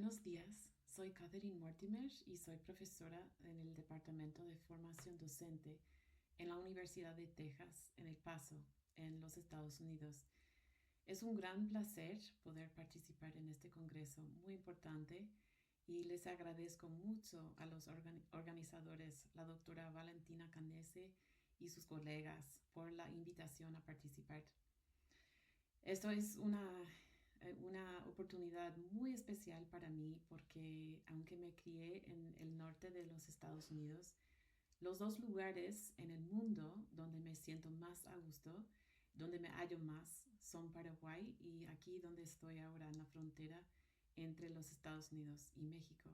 Buenos días, soy Catherine Mortimer y soy profesora en el Departamento de Formación Docente en la Universidad de Texas en El Paso, en los Estados Unidos. Es un gran placer poder participar en este congreso muy importante y les agradezco mucho a los organizadores, la doctora Valentina Canese y sus colegas, por la invitación a participar. Esto es una oportunidad muy especial para mí porque aunque me crié en el norte de los Estados Unidos, los dos lugares en el mundo donde me siento más a gusto, donde me hallo más, son Paraguay y aquí donde estoy ahora en la frontera entre los Estados Unidos y México.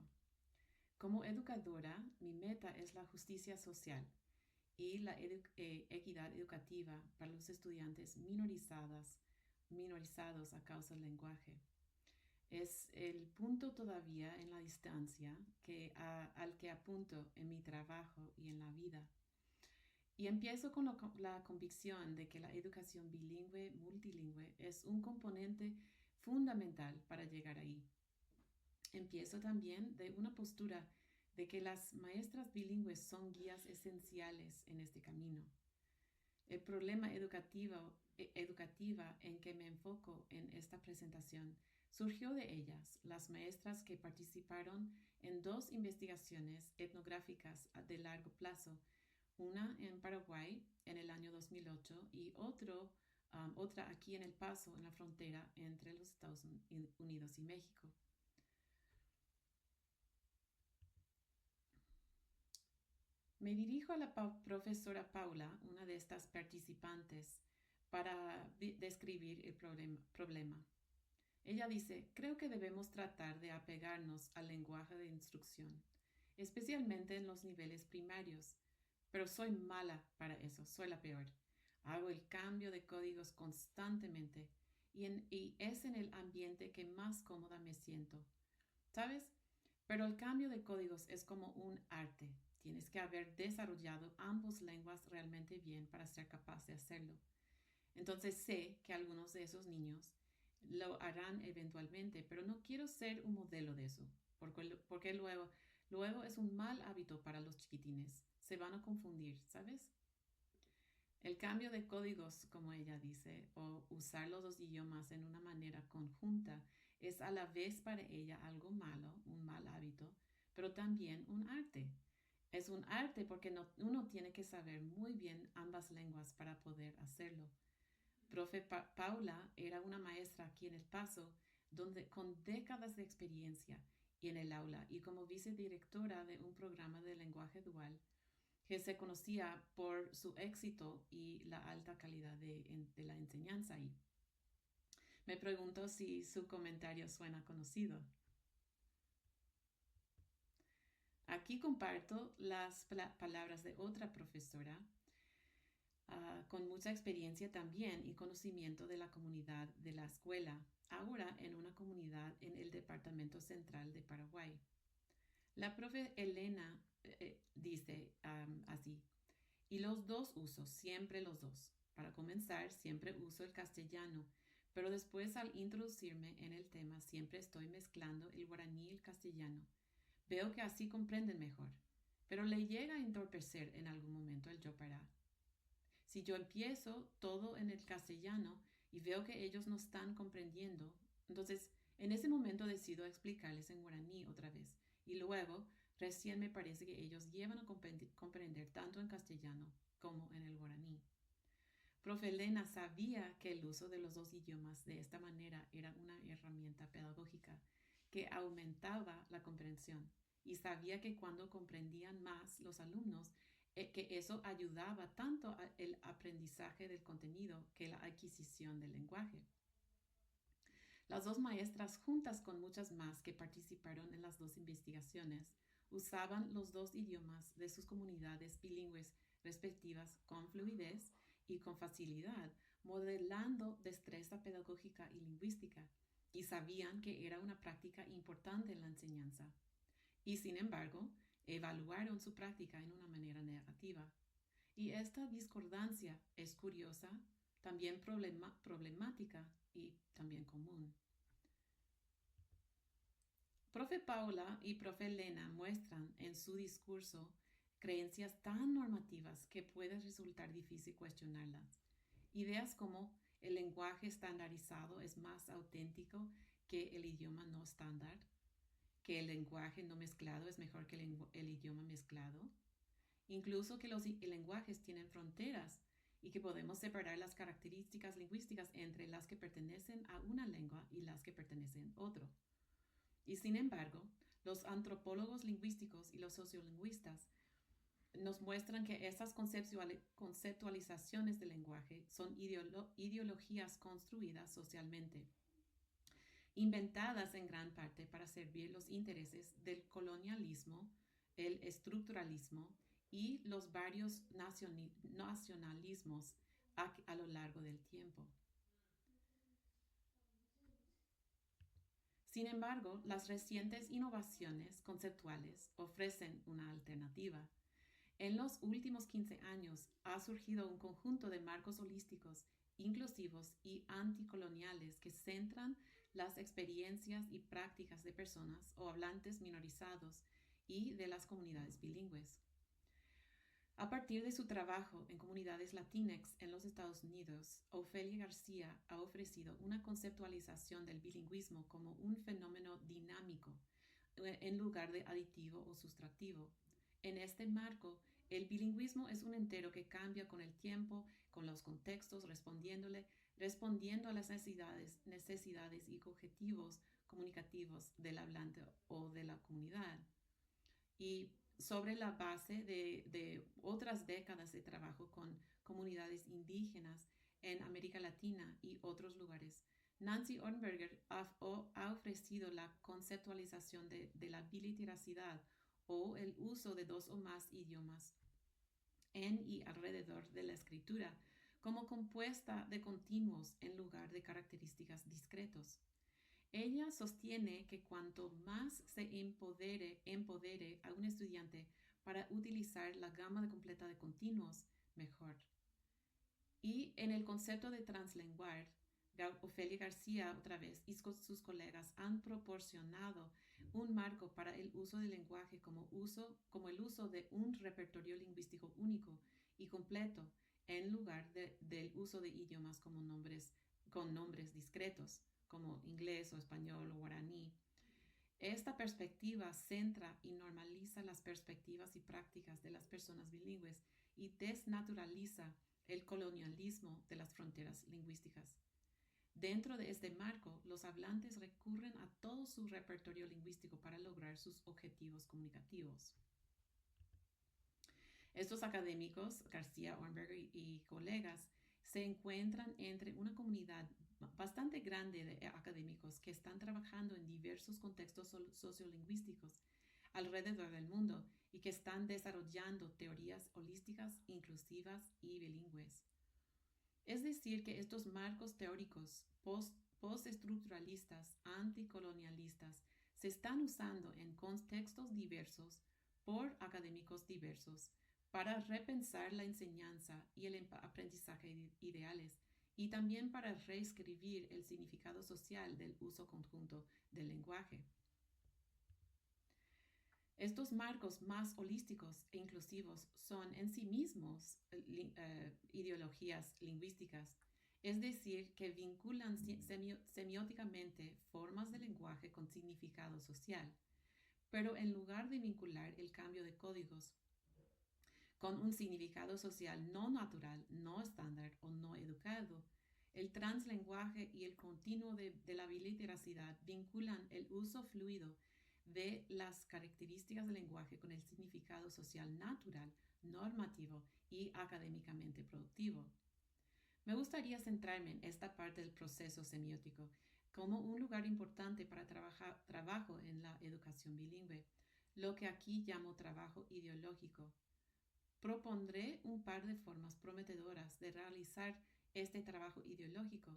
Como educadora, mi meta es la justicia social y la equidad educativa para los estudiantes minorizados a causa del lenguaje. Es el punto todavía en la distancia al que apunto en mi trabajo y en la vida. Y empiezo con la convicción de que la educación bilingüe, multilingüe, es un componente fundamental para llegar ahí. Empiezo también de una postura de que las maestras bilingües son guías esenciales en este camino. El problema educativa en que me enfoco en esta presentación surgió de ellas, las maestras que participaron en dos investigaciones etnográficas de largo plazo, una en Paraguay en el año 2008 y otra aquí en El Paso, en la frontera entre los Estados Unidos y México. Me dirijo a la profesora Paula, una de estas participantes, para describir el problema. Ella dice, creo que debemos tratar de apegarnos al lenguaje de instrucción, especialmente en los niveles primarios, pero soy mala para eso, soy la peor. Hago el cambio de códigos constantemente y es en el ambiente que más cómoda me siento. ¿Sabes? Pero el cambio de códigos es como un arte. Tienes que haber desarrollado ambas lenguas realmente bien para ser capaz de hacerlo. Entonces sé que algunos de esos niños lo harán eventualmente, pero no quiero ser un modelo de eso, porque luego es un mal hábito para los chiquitines. Se van a confundir, ¿sabes? El cambio de códigos, como ella dice, o usar los dos idiomas en una manera conjunta, es a la vez para ella algo malo, un mal hábito, pero también un arte. Es un arte porque uno tiene que saber muy bien ambas lenguas para poder hacerlo. Profe Paula era una maestra aquí en El Paso, con décadas de experiencia y en el aula y como vicedirectora de un programa de lenguaje dual que se conocía por su éxito y la alta calidad de la enseñanza ahí. Me pregunto si su comentario suena conocido. Aquí comparto las palabras de otra profesora con mucha experiencia también y conocimiento de la comunidad de la escuela, ahora en una comunidad en el Departamento Central de Paraguay. La profe Elena dice así, y los dos uso, siempre los dos. Para comenzar, siempre uso el castellano, pero después al introducirme en el tema siempre estoy mezclando el guaraní y el castellano. Veo que así comprenden mejor, pero le llega a entorpecer en algún momento el yo para. Si yo empiezo todo en el castellano y veo que ellos no están comprendiendo, entonces en ese momento decido explicarles en guaraní otra vez y luego recién me parece que ellos llevan a comprender tanto en castellano como en el guaraní. Profe Elena sabía que el uso de los dos idiomas de esta manera era una herramienta pedagógica que aumentaba la comprensión y sabía que cuando comprendían más los alumnos, que eso ayudaba tanto al aprendizaje del contenido que la adquisición del lenguaje. Las dos maestras, juntas con muchas más que participaron en las dos investigaciones, usaban los dos idiomas de sus comunidades bilingües respectivas con fluidez y con facilidad, modelando destreza pedagógica y lingüística, y sabían que era una práctica importante en la enseñanza. Y sin embargo, evaluaron su práctica en una manera negativa. Y esta discordancia es curiosa, también problemática y también común. Profe Paula y profe Elena muestran en su discurso creencias tan normativas que puede resultar difícil cuestionarlas. Ideas como el lenguaje estandarizado es más auténtico que el idioma no estándar, que el lenguaje no mezclado es mejor que el idioma mezclado, incluso que los lenguajes tienen fronteras y que podemos separar las características lingüísticas entre las que pertenecen a una lengua y las que pertenecen a otro. Y sin embargo, los antropólogos lingüísticos y los sociolingüistas nos muestran que estas conceptualizaciones del lenguaje son ideologías construidas socialmente, inventadas en gran parte para servir los intereses del colonialismo, el estructuralismo y los varios nacionalismos a lo largo del tiempo. Sin embargo, las recientes innovaciones conceptuales ofrecen una alternativa. En los últimos 15 años ha surgido un conjunto de marcos holísticos, inclusivos y anticoloniales que centran las experiencias y prácticas de personas o hablantes minorizados y de las comunidades bilingües. A partir de su trabajo en comunidades latinx en los Estados Unidos, Ofelia García ha ofrecido una conceptualización del bilingüismo como un fenómeno dinámico en lugar de aditivo o sustractivo. En este marco, el bilingüismo es un entero que cambia con el tiempo, con los contextos, respondiendo a las necesidades y objetivos comunicativos del hablante o de la comunidad. Y sobre la base de otras décadas de trabajo con comunidades indígenas en América Latina y otros lugares, Nancy Ornberger ha ofrecido la conceptualización de la biliteracidad o el uso de dos o más idiomas en y alrededor de la escritura como compuesta de continuos en lugar de características discretos. Ella sostiene que cuanto más se empodere a un estudiante para utilizar la gama completa de continuos, mejor. Y en el concepto de translenguar, Ofelia García otra vez y sus colegas han proporcionado un marco para el uso del lenguaje como el uso de un repertorio lingüístico único y completo en lugar del uso de idiomas con nombres discretos como inglés o español o guaraní. Esta perspectiva centra y normaliza las perspectivas y prácticas de las personas bilingües y desnaturaliza el colonialismo de las fronteras lingüísticas. Dentro de este marco, los hablantes recurren a todo su repertorio lingüístico para lograr sus objetivos comunicativos. Estos académicos, García, Ornberger y colegas, se encuentran entre una comunidad bastante grande de académicos que están trabajando en diversos contextos sociolingüísticos alrededor del mundo y que están desarrollando teorías holísticas, inclusivas y bilingües. Es decir, que estos marcos teóricos postestructuralistas, anticolonialistas, se están usando en contextos diversos por académicos diversos para repensar la enseñanza y el aprendizaje ideales y también para reescribir el significado social del uso conjunto del lenguaje. Estos marcos más holísticos e inclusivos son en sí mismos ideologías lingüísticas, es decir, que vinculan semióticamente formas de lenguaje con significado social, pero en lugar de vincular el cambio de códigos con un significado social no natural, no estándar o no educado, el translenguaje y el continuo de la biliteracidad vinculan el uso fluido de las características del lenguaje con el significado social natural, normativo y académicamente productivo. Me gustaría centrarme en esta parte del proceso semiótico como un lugar importante para trabajo en la educación bilingüe, lo que aquí llamo trabajo ideológico. Propondré un par de formas prometedoras de realizar este trabajo ideológico,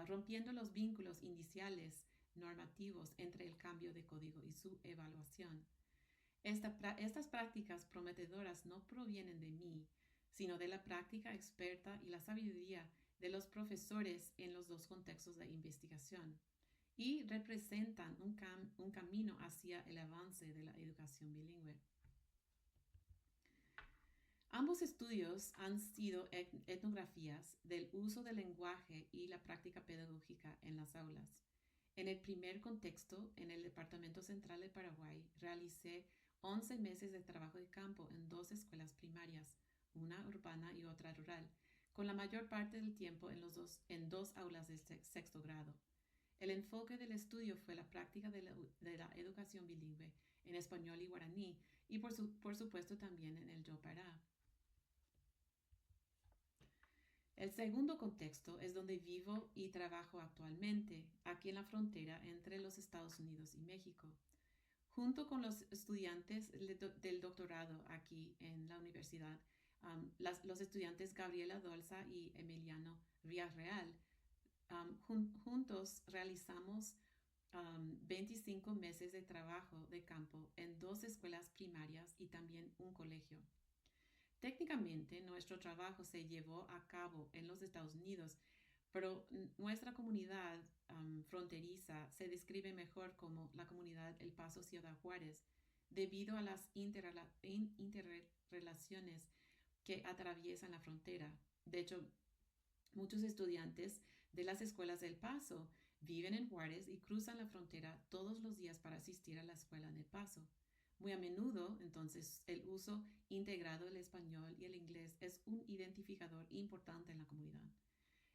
rompiendo los vínculos iniciales normativos entre el cambio de código y su evaluación. Estas prácticas prometedoras no provienen de mí, sino de la práctica experta y la sabiduría de los profesores en los dos contextos de investigación, y representan un camino hacia el avance de la educación bilingüe. Ambos estudios han sido etnografías del uso del lenguaje y la práctica pedagógica en las aulas. En el primer contexto, en el Departamento Central de Paraguay, realicé 11 meses de trabajo de campo en 2 escuelas primarias, una urbana y otra rural, con la mayor parte del tiempo en dos aulas de sexto grado. El enfoque del estudio fue la práctica de la educación bilingüe en español y guaraní y por supuesto también en el Yopará. El segundo contexto es donde vivo y trabajo actualmente, aquí en la frontera entre los Estados Unidos y México. Junto con los estudiantes del doctorado aquí en la universidad, los estudiantes Gabriela Dolza y Emiliano Villarreal, juntos realizamos 25 meses de trabajo de campo en 2 escuelas primarias y también un colegio. Técnicamente, nuestro trabajo se llevó a cabo en los Estados Unidos, pero nuestra comunidad fronteriza se describe mejor como la comunidad El Paso Ciudad Juárez, debido a las interrelaciones que atraviesan la frontera. De hecho, muchos estudiantes de las escuelas del Paso viven en Juárez y cruzan la frontera todos los días para asistir a la escuela en El Paso. Muy a menudo, entonces, el uso integrado del español y el inglés es un identificador importante en la comunidad.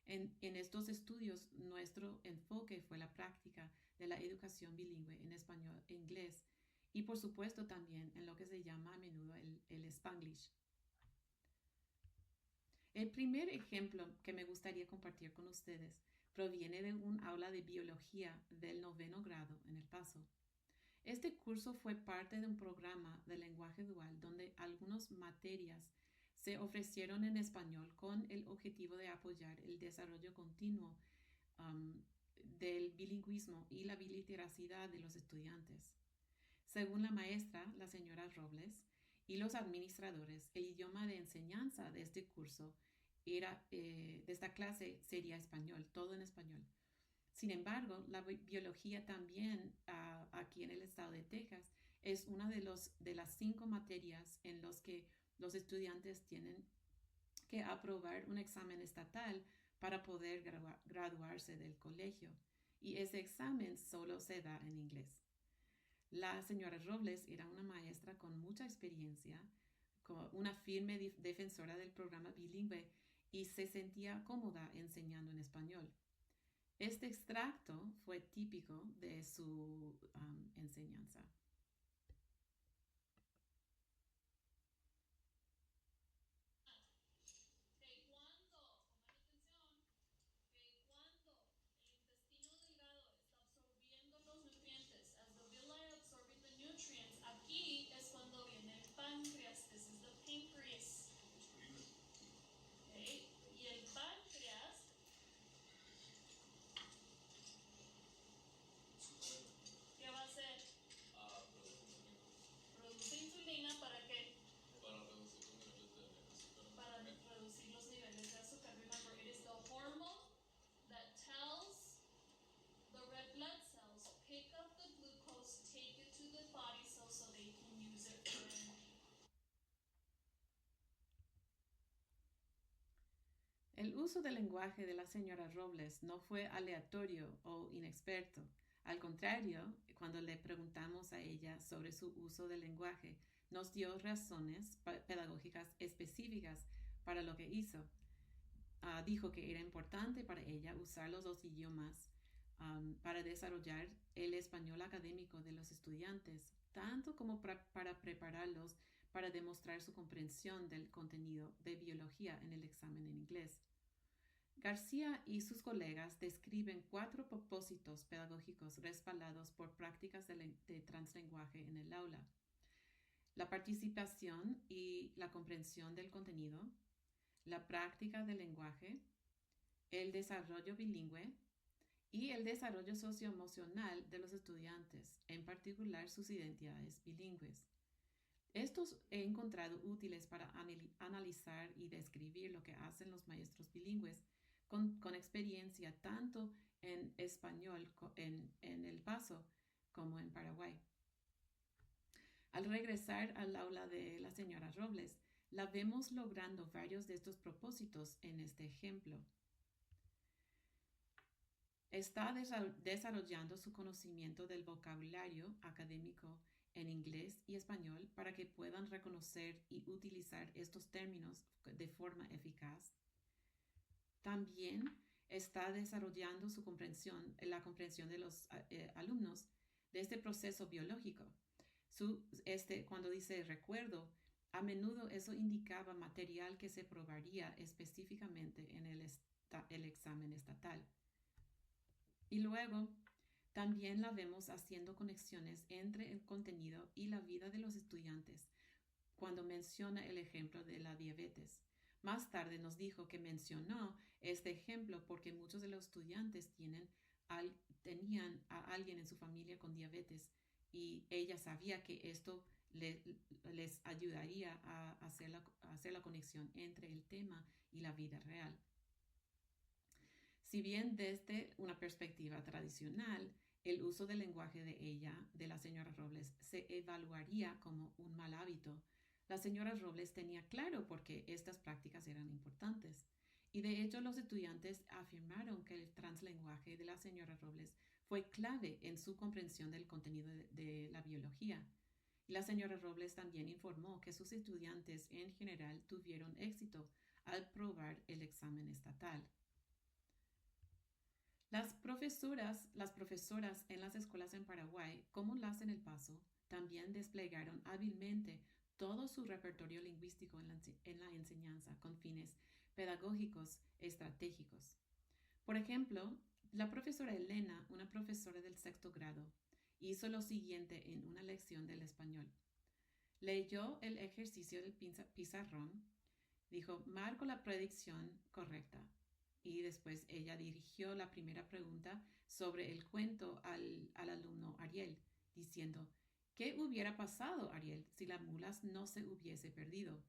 En estos estudios, nuestro enfoque fue la práctica de la educación bilingüe en español e inglés y, por supuesto, también en lo que se llama a menudo el Spanglish. El primer ejemplo que me gustaría compartir con ustedes proviene de un aula de biología del 9º grado en El Paso. Este curso fue parte de un programa de lenguaje dual donde algunas materias se ofrecieron en español con el objetivo de apoyar el desarrollo continuo del bilingüismo y la biliteracidad de los estudiantes. Según la maestra, la señora Robles, y los administradores, el idioma de enseñanza de este curso de esta clase sería español, todo en español. Sin embargo, la biología también aquí en el estado de Texas es una de las 5 materias en las que los estudiantes tienen que aprobar un examen estatal para poder graduarse del colegio. Y ese examen solo se da en inglés. La señora Robles era una maestra con mucha experiencia, una firme defensora del programa bilingüe y se sentía cómoda enseñando en español. Este extracto fue típico de su enseñanza. Aquí es cuando viene el páncreas. This is the pancreas. Okay. Y el páncreas ¿qué va a hacer? Produce insulina ¿para qué? Para reducir los niveles de azúcar. Remember, it is the hormone that tells the red blood cells pick up the glucose, take it to the body cells so they can use it for energy. El uso del lenguaje de la señora Robles no fue aleatorio o inexperto. Al contrario, cuando le preguntamos a ella sobre su uso del lenguaje, nos dio razones pedagógicas específicas para lo que hizo. Dijo que era importante para ella usar los 2 idiomas para desarrollar el español académico de los estudiantes, tanto como para prepararlos para demostrar su comprensión del contenido de biología en el examen en inglés. García y sus colegas describen 4 propósitos pedagógicos respaldados por prácticas de translenguaje en el aula: la participación y la comprensión del contenido, la práctica del lenguaje, el desarrollo bilingüe y el desarrollo socioemocional de los estudiantes, en particular sus identidades bilingües. Estos he encontrado útiles para analizar y describir lo que hacen los maestros bilingües con experiencia tanto en español en El Paso como en Paraguay. Al regresar al aula de la señora Robles, la vemos logrando varios de estos propósitos en este ejemplo. Está desarrollando su conocimiento del vocabulario académico en inglés y español para que puedan reconocer y utilizar estos términos de forma eficaz. También está desarrollando la comprensión de los alumnos de este proceso biológico. Cuando dice recuerdo, a menudo eso indicaba material que se probaría específicamente en el examen estatal. Y luego, también la vemos haciendo conexiones entre el contenido y la vida de los estudiantes cuando menciona el ejemplo de la diabetes. Más tarde nos dijo que mencionó este ejemplo porque muchos de los estudiantes tenían a alguien en su familia con diabetes y ella sabía que esto les ayudaría a hacer la conexión entre el tema y la vida real. Si bien desde una perspectiva tradicional, el uso del lenguaje de la señora Robles, se evaluaría como un mal hábito, la señora Robles tenía claro por qué estas prácticas eran importantes. Y de hecho los estudiantes afirmaron que el translenguaje de la señora Robles fue clave en su comprensión del contenido de la biología. Y la señora Robles también informó que sus estudiantes en general tuvieron éxito al probar el examen estatal. Las profesoras en las escuelas en Paraguay, como las en El Paso, también desplegaron hábilmente todo su repertorio lingüístico en la enseñanza con fines pedagógicos estratégicos. Por ejemplo, la profesora Elena, una profesora del 6º grado, hizo lo siguiente en una lección del español. Leyó el ejercicio del pizarrón, dijo, marco la predicción correcta. Y después ella dirigió la primera pregunta sobre el cuento al alumno Ariel, diciendo, ¿qué hubiera pasado, Ariel, si la mula no se hubiese perdido?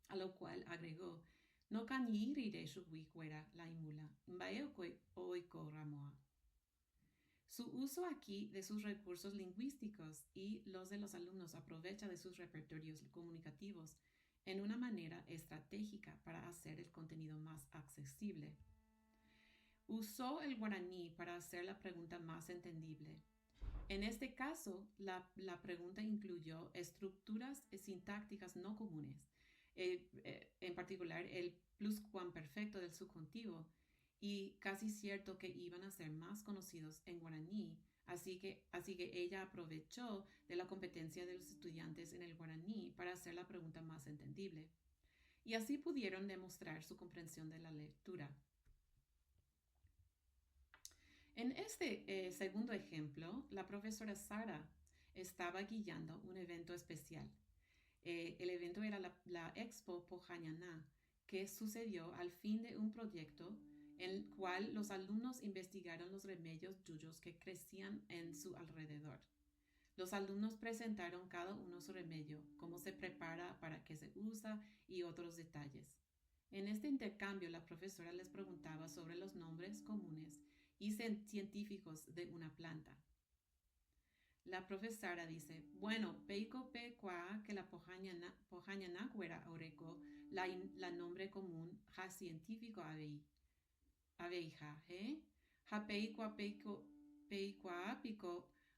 A lo cual agregó, no cañirire shubicuera la imula, oiko ramoa. Su uso aquí de sus recursos lingüísticos y los de los alumnos aprovecha de sus repertorios comunicativos en una manera estratégica para hacer el contenido más accesible. Usó el guaraní para hacer la pregunta más entendible. En este caso, la pregunta incluyó estructuras sintácticas no comunes, en particular el pluscuamperfecto del subjuntivo, y casi cierto que iban a ser más conocidos en guaraní, así que ella aprovechó de la competencia de los estudiantes en el guaraní para hacer la pregunta más entendible. Y así pudieron demostrar su comprensión de la lectura. En este segundo ejemplo, la profesora Sara estaba guiando un evento especial. El evento era la Expo Pojañaná, que sucedió al fin de un proyecto en el cual los alumnos investigaron los remedios yuyos que crecían en su alrededor. Los alumnos presentaron cada uno su remedio, cómo se prepara, para qué se usa y otros detalles. En este intercambio, la profesora les preguntaba sobre los nombres comunes y científicos de una planta. La profesora dice, bueno, peiko pe kwa que la pojañana cuera oreco la nombre común ja científico aveija, ja peikua pico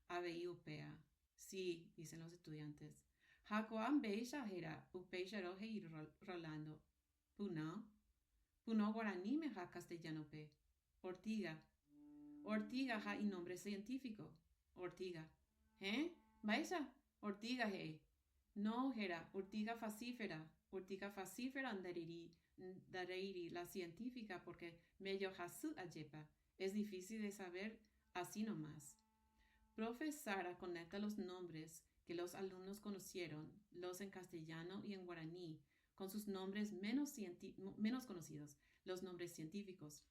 aveiupea. Sí, dicen los estudiantes. Ja koan beija era upeixa roje y Rolando. Puno guaraní me ja castellano pe. Ortiga ja y nombre científico. Ortiga. Baisa, ortiga No, Gera, Ortiga facífera dareiri, la científica, porque medio jasu ayepa. Es difícil de saber así nomás. Profesora conecta los nombres que los alumnos conocieron, los en castellano y en guaraní, con sus nombres menos conocidos, los nombres científicos.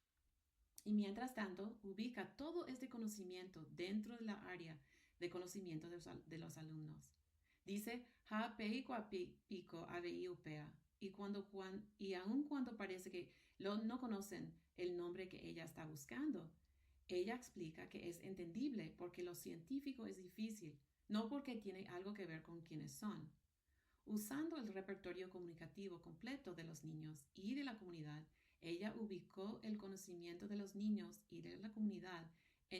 Y mientras tanto, ubica todo este conocimiento dentro de la área de conocimiento de los alumnos. Dice, ja peikua pico aveiupea. Y aun cuando parece que no conocen el nombre que ella está buscando, ella explica que es entendible porque lo científico es difícil. no porque tiene algo que ver con quiénes son. Usando el repertorio comunicativo completo de los niños y de la comunidad, ella ubicó el conocimiento de los niños y de la comunidad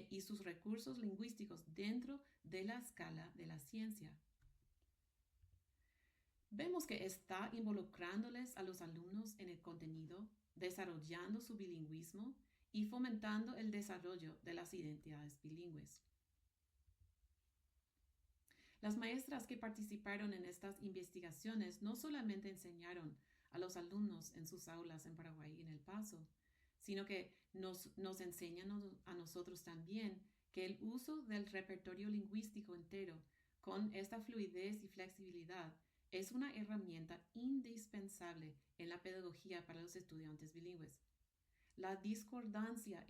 y sus recursos lingüísticos dentro de la escala de la ciencia. Vemos que está involucrándoles a los alumnos en el contenido, desarrollando su bilingüismo y fomentando el desarrollo de las identidades bilingües. Las maestras que participaron en estas investigaciones no solamente enseñaron a los alumnos en sus aulas en Paraguay y en El Paso, sino que nos enseñan a nosotros también que el uso del repertorio lingüístico entero con esta fluidez y flexibilidad es una herramienta indispensable en la pedagogía para los estudiantes bilingües. La discordancia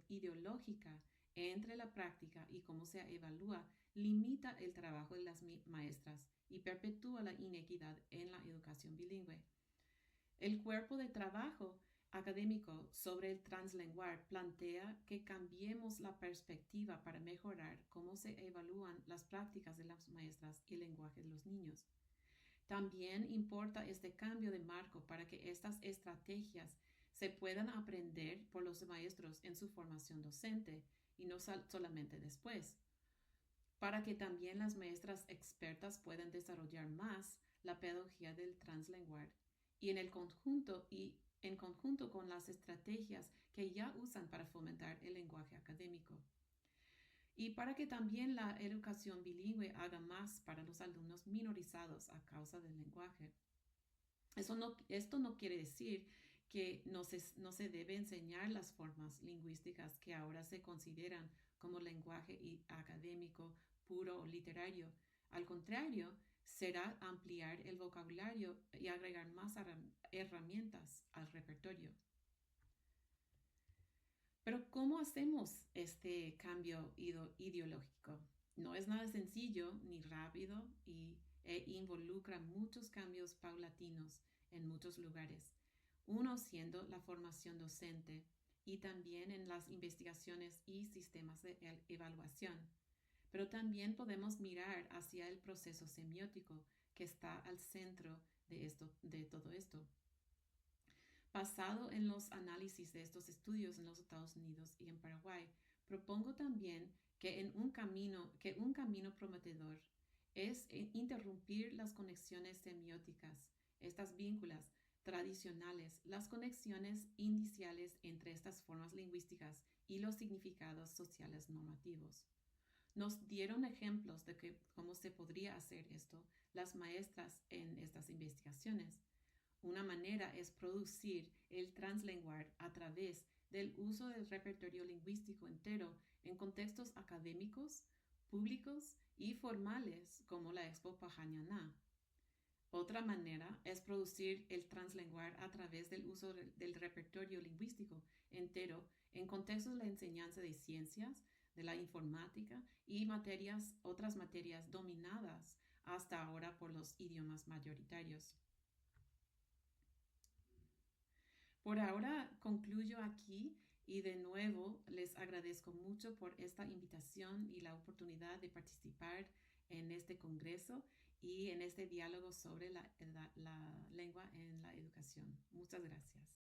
ideológica entre la práctica y cómo se evalúa limita el trabajo de las maestras y perpetúa la inequidad en la educación bilingüe. El cuerpo de trabajo académico sobre el translenguar plantea que cambiemos la perspectiva para mejorar cómo se evalúan las prácticas de las maestras y el lenguaje de los niños. También importa este cambio de marco para que estas estrategias se puedan aprender por los maestros en su formación docente y no solamente después, para que también las maestras expertas puedan desarrollar más la pedagogía del translenguar y en conjunto con las estrategias que ya usan para fomentar el lenguaje académico. Y para que también la educación bilingüe haga más para los alumnos minorizados a causa del lenguaje. Esto no quiere decir que no se debe enseñar las formas lingüísticas que ahora se consideran como lenguaje académico puro o literario. Al contrario, será ampliar el vocabulario y agregar más herramientas al repertorio. Pero ¿cómo hacemos este cambio ideológico? No es nada sencillo ni rápido e involucra muchos cambios paulatinos en muchos lugares. Uno siendo la formación docente y también en las investigaciones y sistemas de evaluación. Pero también podemos mirar hacia el proceso semiótico que está al centro de todo esto. Basado en los análisis de estos estudios en los Estados Unidos y en Paraguay, propongo también que un camino prometedor es interrumpir las conexiones semióticas, estas vínculas tradicionales, las conexiones indiciales entre estas formas lingüísticas y los significados sociales normativos. Nos dieron ejemplos de cómo se podría hacer esto las maestras en estas investigaciones. Una manera es producir el translenguar a través del uso del repertorio lingüístico entero en contextos académicos, públicos y formales como la Expo Pajañaná. Otra manera es producir el translenguar a través del uso del repertorio lingüístico entero en contextos de la enseñanza de ciencias, de la informática y otras materias dominadas hasta ahora por los idiomas mayoritarios. Por ahora concluyo aquí y de nuevo les agradezco mucho por esta invitación y la oportunidad de participar en este congreso y en este diálogo sobre la lengua en la educación. Muchas gracias.